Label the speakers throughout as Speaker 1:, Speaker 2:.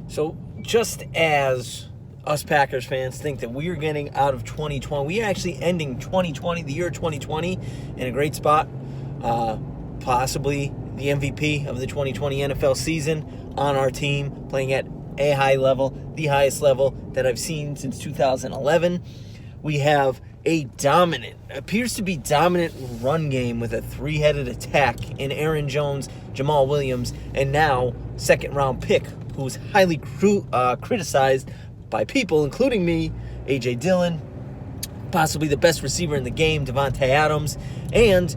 Speaker 1: So just as us Packers fans think that we are getting out of 2020, we are actually ending 2020, the year 2020, in a great spot. Possibly the MVP of the 2020 NFL season on our team, playing at a high level, the highest level that I've seen since 2011. We have appears to be dominant run game with a three-headed attack in Aaron Jones, Jamal Williams, and now second-round pick, who's highly criticized by people, including me, A.J. Dillon, possibly the best receiver in the game, Devontae Adams, and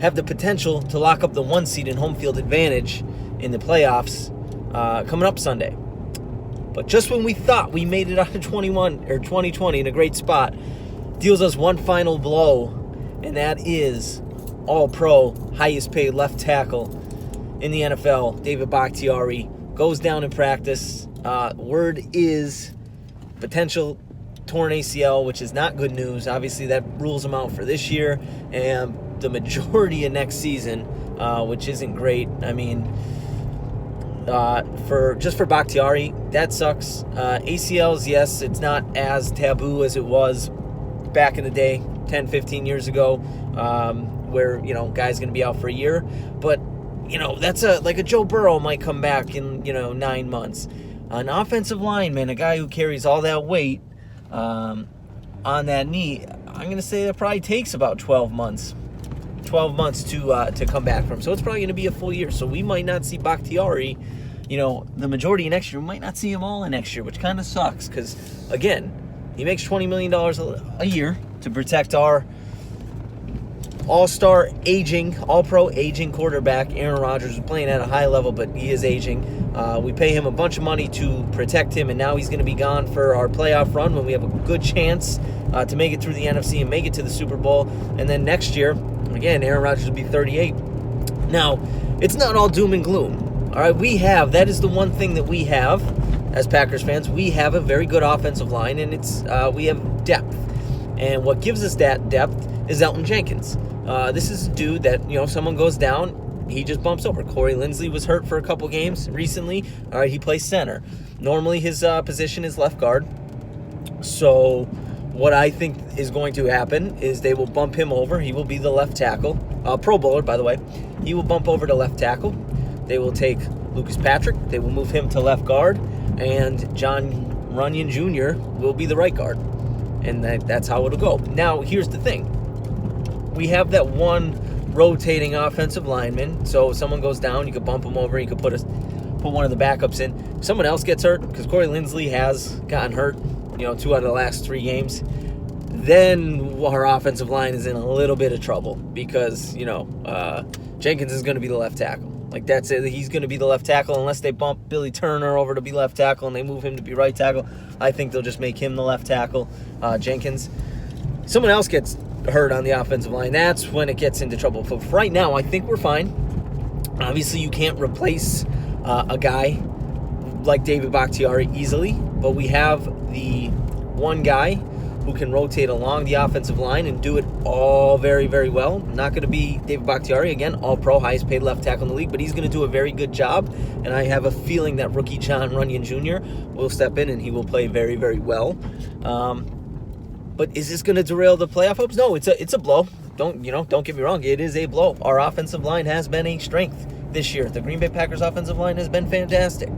Speaker 1: have the potential to lock up the 1 seed in home field advantage in the playoffs coming up Sunday. But just when we thought we made it out of 2020 in a great spot, deals us one final blow, and that is all-pro, highest paid left tackle in the NFL, David Bakhtiari, goes down in practice. Word is potential torn ACL, which is not good news. Obviously, that rules him out for this year and the majority of next season, which isn't great. I mean, for Bakhtiari, that sucks. ACLs, yes, it's not as taboo as it was back in the day, 10, 15 years ago, where, guy's going to be out for a year. But, that's like a Joe Burrow might come back in, 9 months. An offensive lineman, a guy who carries all that weight on that knee, I'm going to say that probably takes about 12 months. 12 months to come back from. So it's probably going to be a full year. So we might not see Bakhtiari, the majority of next year. We might not see him all in next year, which kind of sucks because, again, he makes $20 million a year to protect our all-star aging, all-pro aging quarterback, Aaron Rodgers, who's playing at a high level, but he is aging. We pay him a bunch of money to protect him, and now he's going to be gone for our playoff run when we have a good chance to make it through the NFC and make it to the Super Bowl. And then next year, again, Aaron Rodgers will be 38. Now, it's not all doom and gloom. All right, that is the one thing that we have as Packers fans. We have a very good offensive line, and we have depth. And what gives us that depth is Elgton Jenkins. This is a dude that, someone goes down, he just bumps over. Corey Linsley was hurt for a couple games recently. All right, he plays center. Normally his position is left guard. So what I think is going to happen is they will bump him over. He will be the left tackle. Pro Bowler, by the way. He will bump over to left tackle. They will take Lucas Patrick. They will move him to left guard. And John Runyon Jr. will be the right guard. And that's how it'll go. Now, here's the thing. We have that one rotating offensive lineman. So if someone goes down, you could bump him over. You could put one of the backups in. If someone else gets hurt, because Corey Linsley has gotten hurt, 2 out of the last 3 games, then our offensive line is in a little bit of trouble because, Jenkins is going to be the left tackle. Like, that's it. He's going to be the left tackle unless they bump Billy Turner over to be left tackle and they move him to be right tackle. I think they'll just make him the left tackle, Jenkins. Someone else gets hurt on the offensive line. That's when it gets into trouble. But for right now, I think we're fine. Obviously, you can't replace a guy like David Bakhtiari easily, but we have the one guy who can rotate along the offensive line and do it all very, very well. Not going to be David Bakhtiari, again, all-pro, highest paid left tackle in the league, but he's going to do a very good job, and I have a feeling that rookie John Runyon Jr. will step in and he will play very, very well. But is this going to derail the playoff hopes? No, it's a blow. Don't get me wrong, it is a blow. Our offensive line has been a strength this year. The Green Bay Packers offensive line has been fantastic.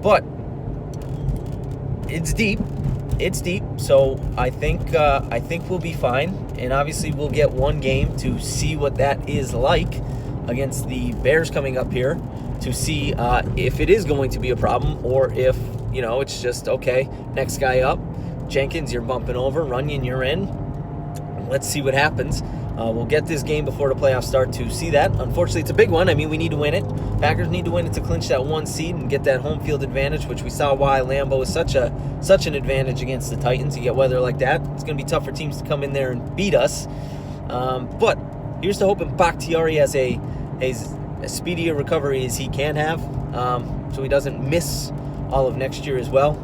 Speaker 1: But it's deep. It's deep, so I think we'll be fine, and obviously we'll get one game to see what that is like against the Bears coming up here to see if it is going to be a problem or if it's just okay. Next guy up, Jenkins, you're bumping over. Runyon, you're in. Let's see what happens. We'll get this game before the playoffs start to see that. Unfortunately, it's a big one. I mean, we need to win it. Packers need to win it to clinch that 1 seed and get that home field advantage, which we saw why Lambeau is such an advantage against the Titans. You get weather like that, it's going to be tough for teams to come in there and beat us. But here's to hoping Bakhtiari has a speedier recovery as he can have, so he doesn't miss all of next year as well.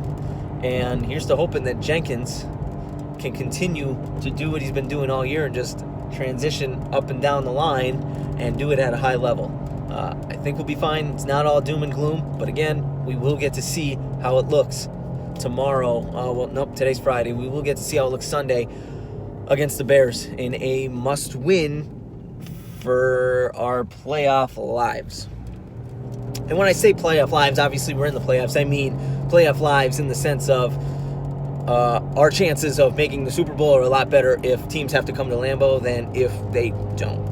Speaker 1: And here's to hoping that Jenkins can continue to do what he's been doing all year and just transition up and down the line and do it at a high level. I think we'll be fine. It's not all doom and gloom, but again, we will get to see how it looks tomorrow. Well, nope, today's Friday. We will get to see how it looks Sunday against the Bears in a must-win for our playoff lives. And when I say playoff lives, obviously we're in the playoffs. I mean playoff lives in the sense of our chances of making the Super Bowl are a lot better if teams have to come to Lambeau than if they don't.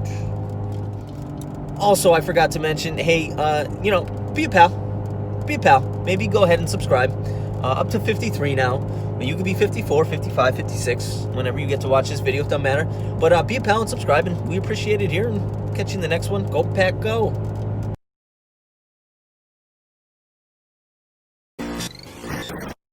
Speaker 1: Also, I forgot to mention, hey, be a pal. Be a pal. Maybe go ahead and subscribe. Up to 53 now. You could be 54, 55, 56 whenever you get to watch this video. It doesn't matter. But be a pal and subscribe, and we appreciate it here. And catch you in the next one. Go Pack, go.